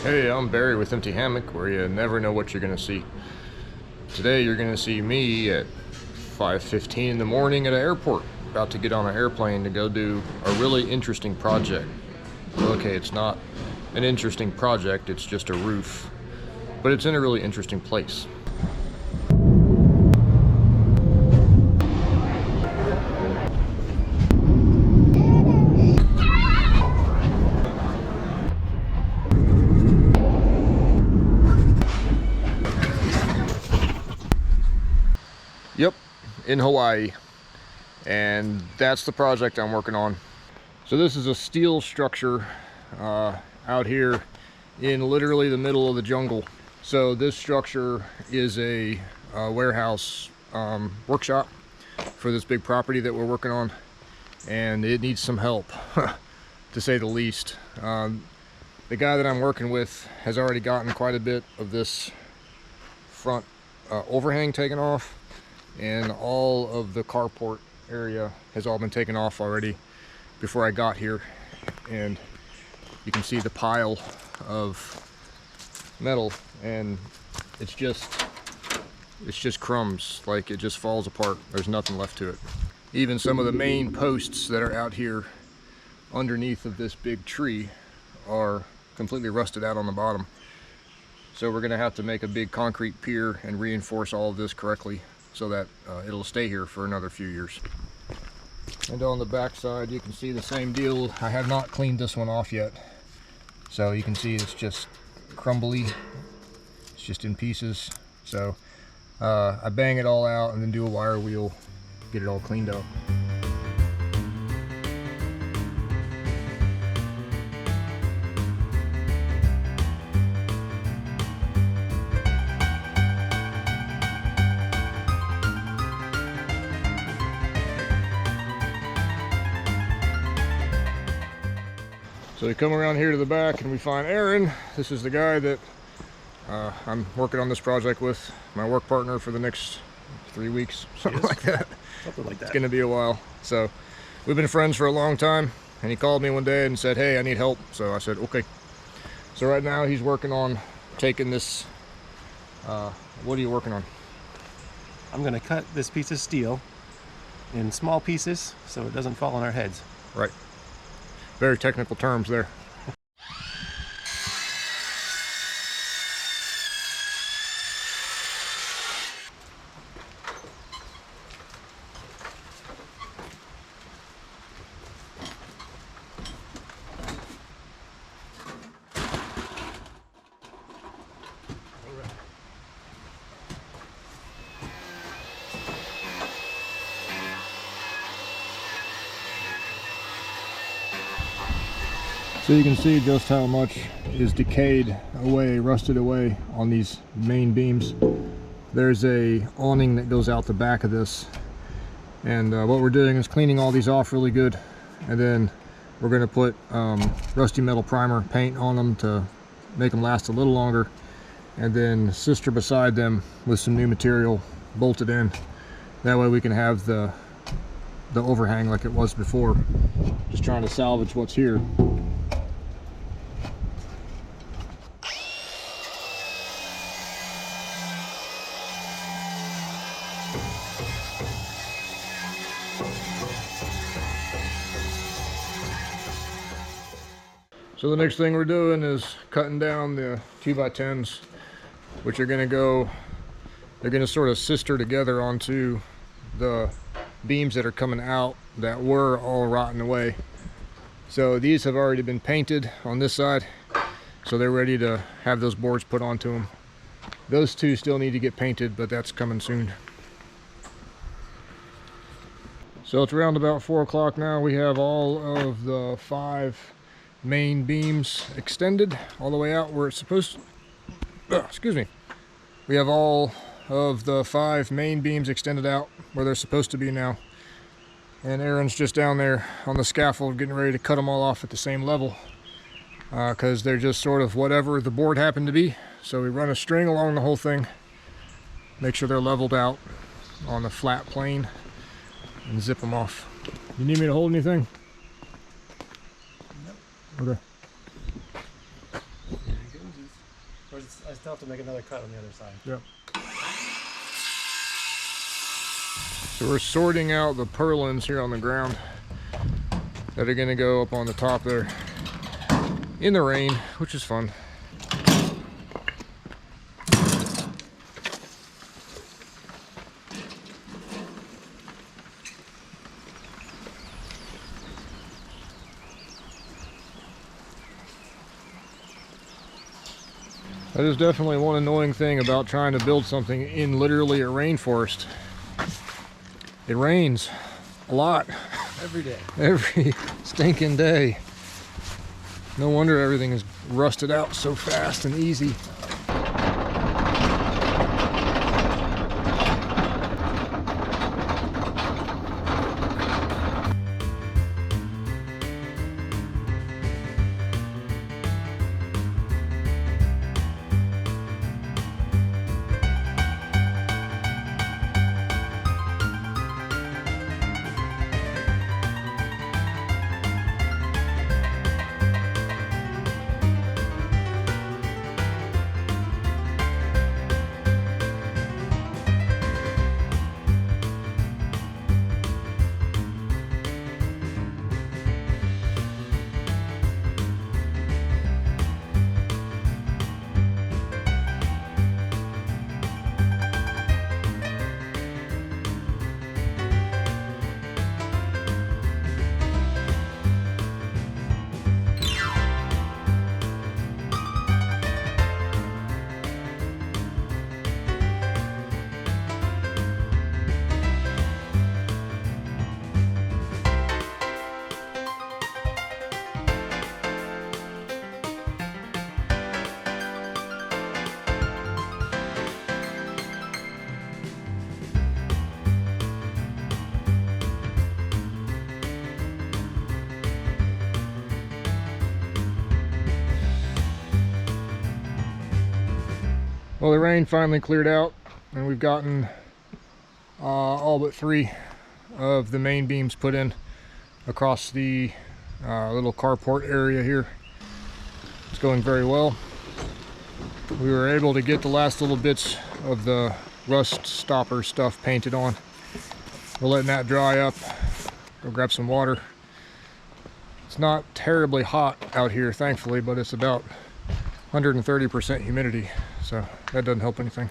Hey, I'm Barry with Empty Hammock, where you never know what you're going to see. Today you're going to see me at 5:15 in the morning at an airport, about to get on an airplane to go do a really interesting project. Okay, it's not an interesting project, it's just a roof, but it's in a really interesting place. Yep, in Hawaii, and that's the project I'm working on. So this is a steel structure out here in literally the middle of the jungle. So this structure is a warehouse workshop for this big property that we're working on, and it needs some help to say the least. The guy that I'm working with has already gotten quite a bit of this front overhang taken off, and all of the carport area has all been taken off already before I got here. And you can see the pile of metal, and it's just crumbs. Like, it just falls apart. There's nothing left to it. Even some of the main posts that are out here underneath of this big tree are completely rusted out on the bottom. So we're gonna have to make a big concrete pier and reinforce all of this correctly, so that it'll stay here for another few years. And on the back side you can see the same deal. I have not cleaned this one off yet, so you can see it's just crumbly, it's just in pieces. So I bang it all out and then do a wire wheel, get it all cleaned up. So we come around here to the back and we find Aaron. This is the guy that I'm working on this project with, my work partner for the next 3 weeks, something like that. Something like that. It's gonna be a while. So we've been friends for a long time, and he called me one day and said, hey, I need help. So I said, okay. So right now he's working on taking this, what are you working on? I'm gonna cut this piece of steel in small pieces so it doesn't fall on our heads. Right. Very technical terms there. So you can see just how much is decayed away, rusted away on these main beams. There's a awning that goes out the back of this, and what we're doing is cleaning all these off really good, and then we're going to put rusty metal primer paint on them to make them last a little longer, and then sister beside them with some new material bolted in. That way we can have the overhang like it was before. Just trying to salvage what's here. So the next thing we're doing is cutting down the 2x10s, which are gonna go, they're gonna sort of sister together onto the beams that are coming out that were all rotten away. So these have already been painted on this side, so they're ready to have those boards put onto them. Those two still need to get painted, but that's coming soon. So it's around about 4 o'clock now. We have all of the 5 main beams extended all the way out where it's supposed to, excuse me. We have all of the 5 main beams extended out where they're supposed to be now. And Aaron's just down there on the scaffold getting ready to cut them all off at the same level, because they're just sort of whatever the board happened to be. So we run a string along the whole thing, make sure they're leveled out on the flat plane, and zip them off. You need me to hold anything? Okay. There he goes. I still have to make another cut on the other side. Yep. So we're sorting out the purlins here on the ground that are gonna go up on the top there in the rain, which is fun. That is definitely one annoying thing about trying to build something in literally a rainforest. It rains a lot. Every day. Every stinking day. No wonder everything is rusted out so fast and easy. Well, the rain finally cleared out and we've gotten all but 3 of the main beams put in across the little carport area here. It's going very well. We were able to get the last little bits of the rust stopper stuff painted on. We're letting that dry up. Go grab some water. It's not terribly hot out here, thankfully, but it's about 130% humidity, so that doesn't help anything.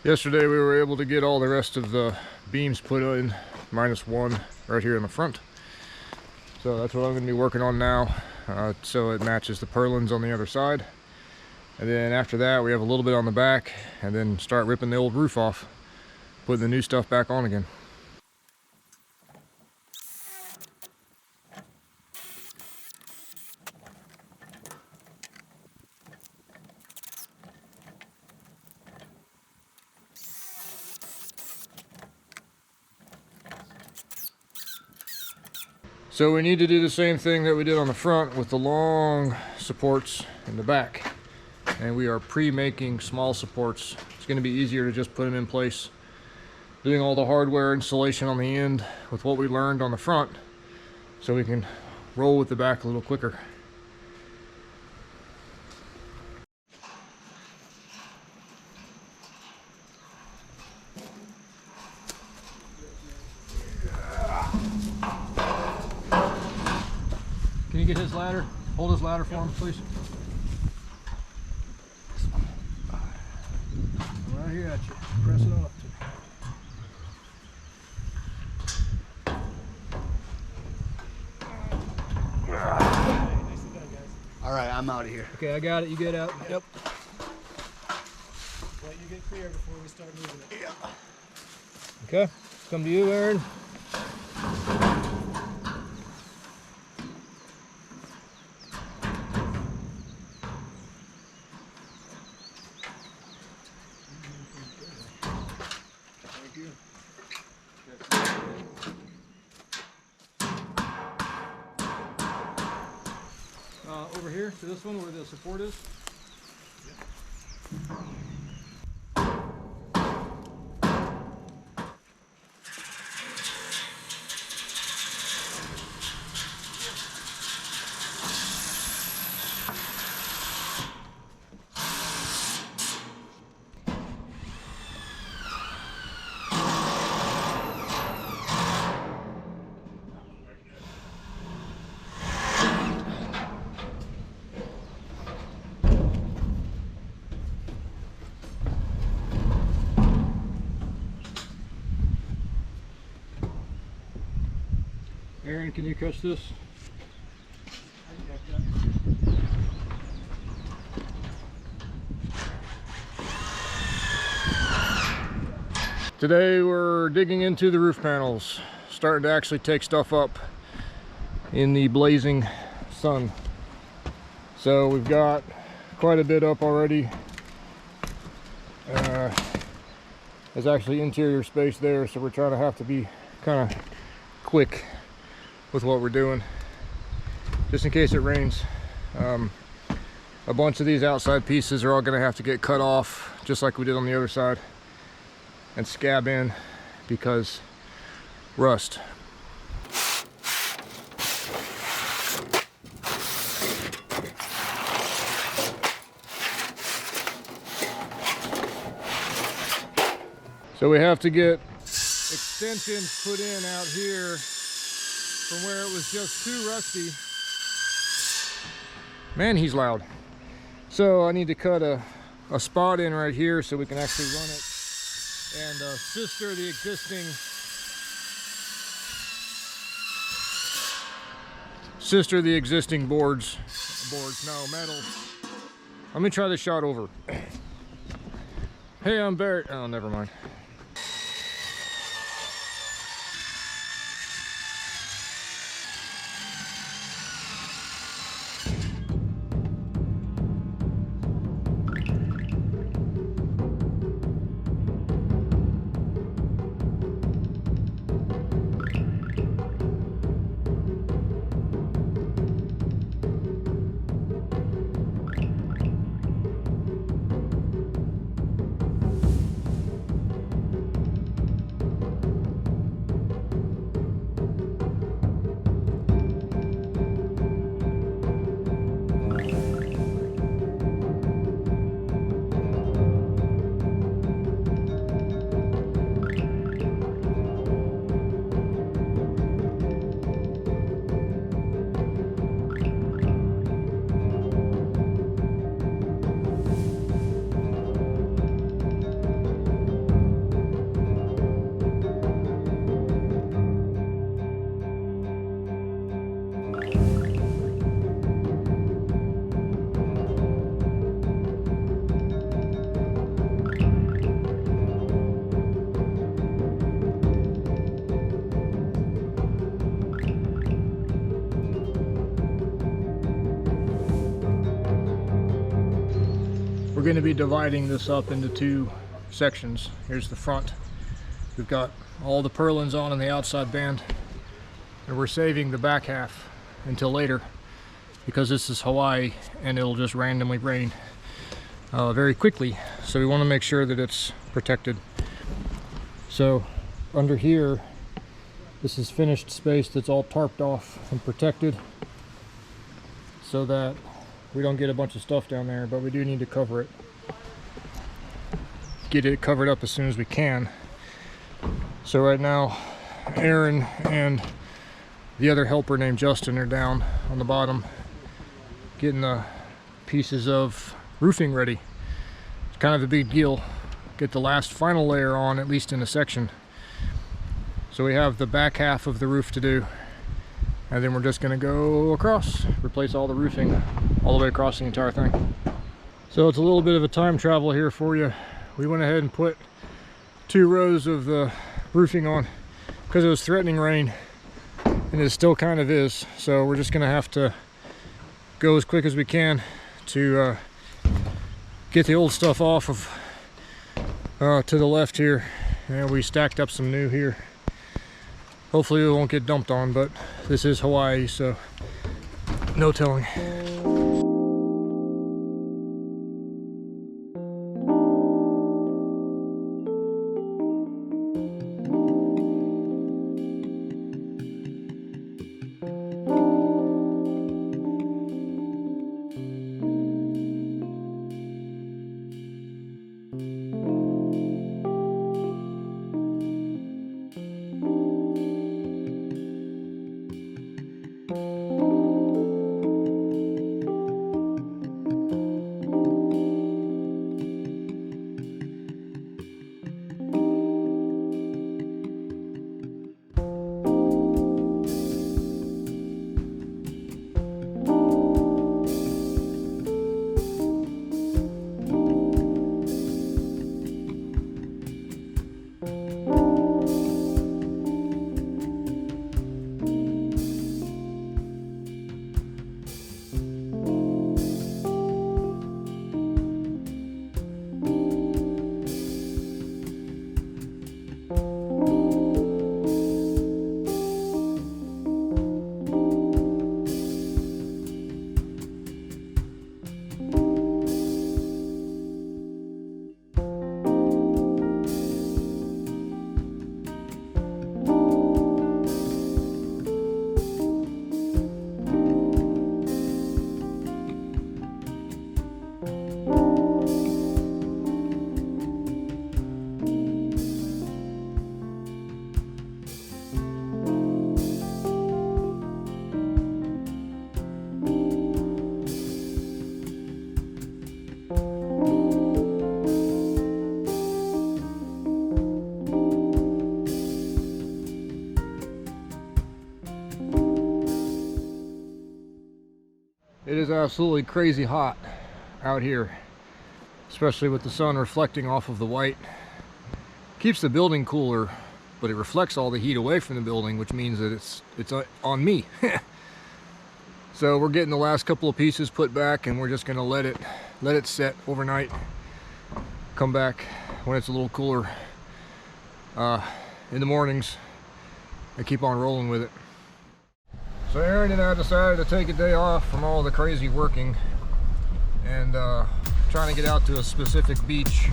Yesterday we were able to get all the rest of the beams put in, -1 right here in the front. So that's what I'm going to be working on now, so it matches the purlins on the other side. And then after that we have a little bit on the back, and then start ripping the old roof off, putting the new stuff back on again. So we need to do the same thing that we did on the front with the long supports in the back. And we are pre-making small supports. It's going to be easier to just put them in place. Doing all the hardware installation on the end with what we learned on the front, so we can roll with the back a little quicker. Can you get his ladder? Hold his ladder for him, please. Right here at you. Press it on up to me. All right, I'm out of here. Okay, I got it. You get out. Yep. Let you get clear before we start moving it. Yeah. Okay, come to you, Aaron. Over here to this one where the support is. Aaron, can you catch this? Today we're digging into the roof panels, starting to actually take stuff up in the blazing sun. So we've got quite a bit up already. There's actually interior space there, so we're trying to have to be kind of quick with what we're doing, just in case it rains. A bunch of these outside pieces are all going to have to get cut off, just like we did on the other side, and scab in because rust. So we have to get extensions put in out here from where it was just too rusty. Man, he's loud. So I need to cut a spot in right here so we can actually run it and sister the existing boards, no, metal. Let me try this shot over. Hey, I'm Barrett. Oh, never mind. We're going to be dividing this up into two sections. Here's the front. We've got all the purlins on the outside band. and we're saving the back half until later because this is Hawaii and it'll just randomly rain very quickly. So we want to make sure that it's protected. So under here, this is finished space that's all tarped off and protected so that we don't get a bunch of stuff down there, but we do need to cover it. Get it covered up as soon as we can. So right now, Aaron and the other helper named Justin are down on the bottom getting the pieces of roofing ready. It's kind of a big deal. Get the last final layer on, at least in a section. So we have the back half of the roof to do, and then we're just going to go across, replace all the roofing all the way across the entire thing. So it's a little bit of a time travel here for you. We went ahead and put 2 rows of the roofing on because it was threatening rain, and it still kind of is. So we're just going to have to go as quick as we can to get the old stuff off of to the left here, and we stacked up some new here. Hopefully it won't get dumped on, but this is Hawaii, so no telling. It is absolutely crazy hot out here, especially with the sun reflecting off of the white. Keeps the building cooler, but it reflects all the heat away from the building, which means that it's on me. So we're getting the last couple of pieces put back, and we're just gonna let it set overnight. Come back when it's a little cooler in the mornings and keep on rolling with it. So Aaron and I decided to take a day off from all the crazy working and trying to get out to a specific beach.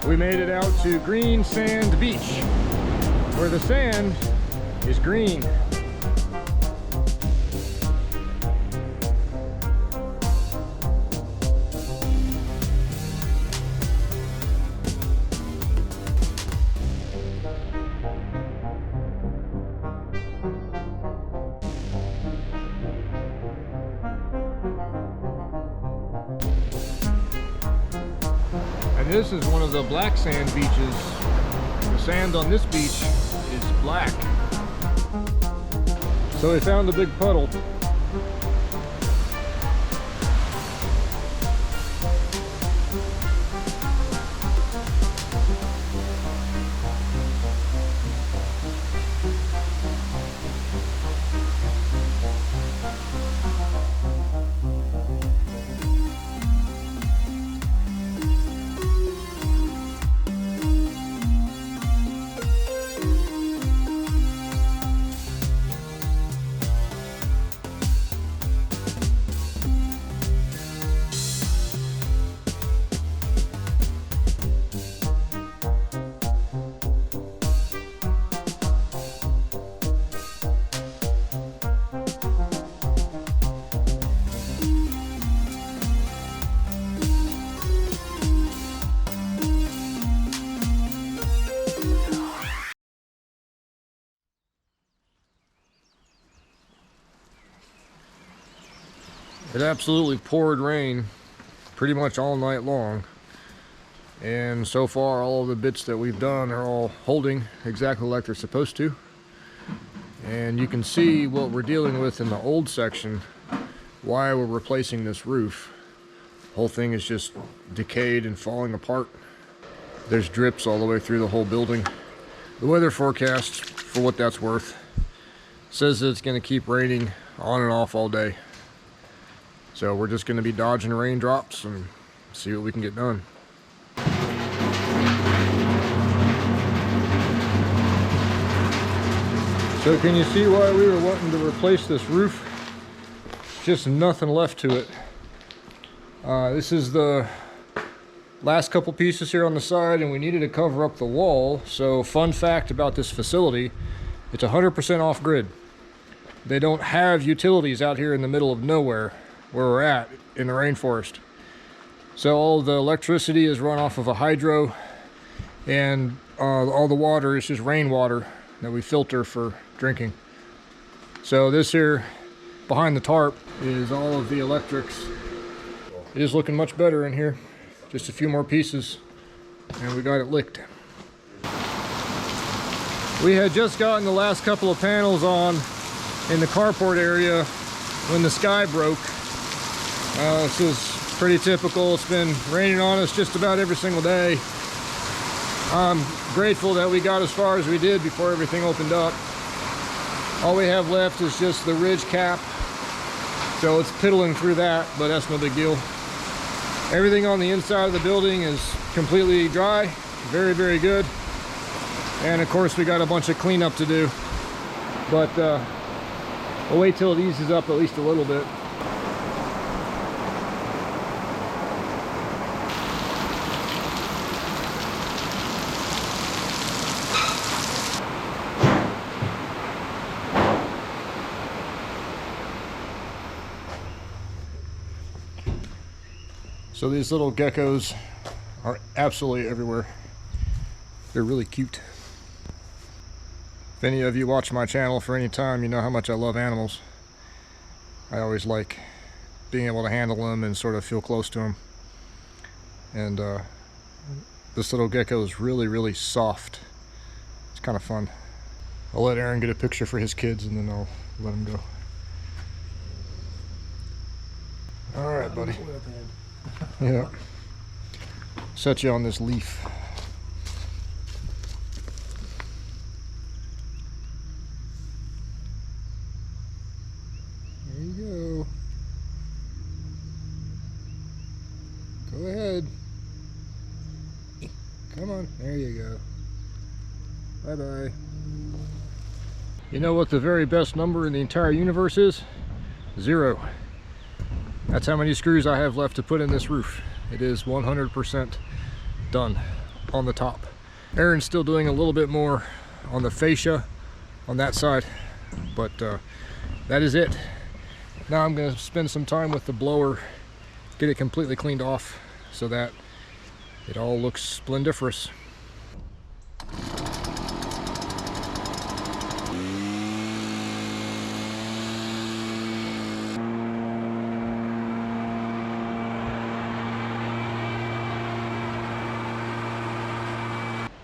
We made it out to Green Sand Beach, where the sand is green. And this is one of the black sand beaches. The sand on this beach is black. So we found a big puddle. It absolutely poured rain pretty much all night long. And so far, all of the bits that we've done are all holding exactly like they're supposed to. And you can see what we're dealing with in the old section, why we're replacing this roof. The whole thing is just decayed and falling apart. There's drips all the way through the whole building. The weather forecast, for what that's worth, says that it's going to keep raining on and off all day. So we're just going to be dodging raindrops and see what we can get done. So can you see why we were wanting to replace this roof? Just nothing left to it. This is the last couple pieces here on the side, and we needed to cover up the wall. So fun fact about this facility, it's 100% off grid. They don't have utilities out here in the middle of nowhere where we're at in the rainforest. So all the electricity is run off of a hydro, and all the water is just rainwater that we filter for drinking. So this here behind the tarp is all of the electrics. It is looking much better in here. Just a few more pieces and we got it licked. We had just gotten the last couple of panels on in the carport area when the sky broke. This is pretty typical. It's been raining on us just about every single day. I'm grateful that we got as far as we did before everything opened up. All we have left is just the ridge cap, so it's piddling through that, but that's no big deal. Everything on the inside of the building is completely dry, very, very good. And of course we got a bunch of cleanup to do, but we'll wait till it eases up at least a little bit. So these little geckos are absolutely everywhere. They're really cute. If any of you watch my channel for any time, you know how much I love animals. I always like being able to handle them and sort of feel close to them. And this little gecko is really, really soft. It's kind of fun. I'll let Aaron get a picture for his kids and then I'll let him go. All right, buddy. Yeah. Set you on this leaf. There you go. Go ahead. Come on. There you go. Bye-bye. You know what the very best number in the entire universe is? 0. That's how many screws I have left to put in this roof. It is 100% done on the top. Aaron's still doing a little bit more on the fascia on that side, but that is it. Now I'm going to spend some time with the blower, get it completely cleaned off so that it all looks splendiferous.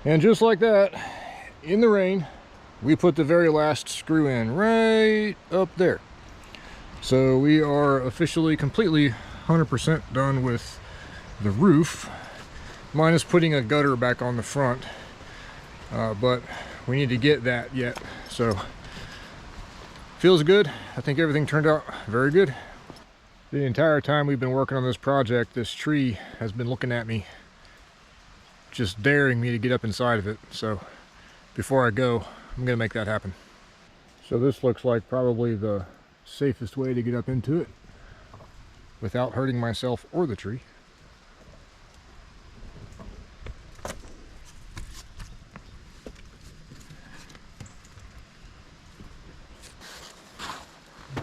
And just like that, in the rain, we put the very last screw in right up there. So we are officially completely 100% done with the roof, minus putting a gutter back on the front. But we need to get that yet. So feels good. I think everything turned out very good. The entire time we've been working on this project, this tree has been looking at me, just daring me to get up inside of it. So before I go, I'm gonna make that happen. So this looks like probably the safest way to get up into it without hurting myself or the tree.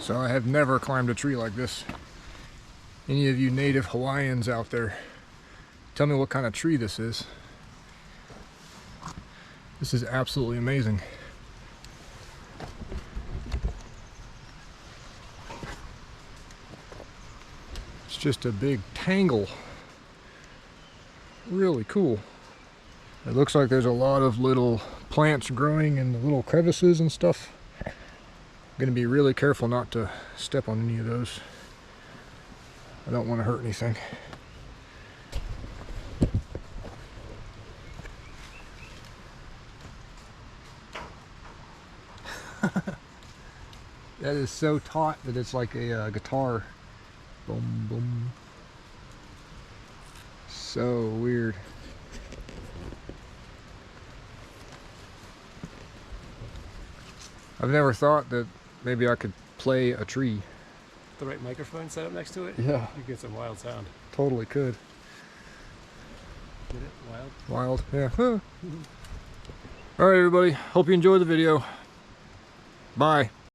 So I have never climbed a tree like this. Any of you native Hawaiians out there, tell me what kind of tree this is. This is absolutely amazing. just a big tangle. Really cool. It looks like there's a lot of little plants growing in the little crevices and stuff. I'm going to be really careful not to step on any of those. I don't want to hurt anything. That is so taut that it's like a guitar. Boom, boom. So weird. I've never thought that maybe I could play a tree. The right microphone set up next to it? Yeah. You get some wild sound. Totally could. Get it? Wild? Wild, yeah. Alright everybody, hope you enjoyed the video. Bye.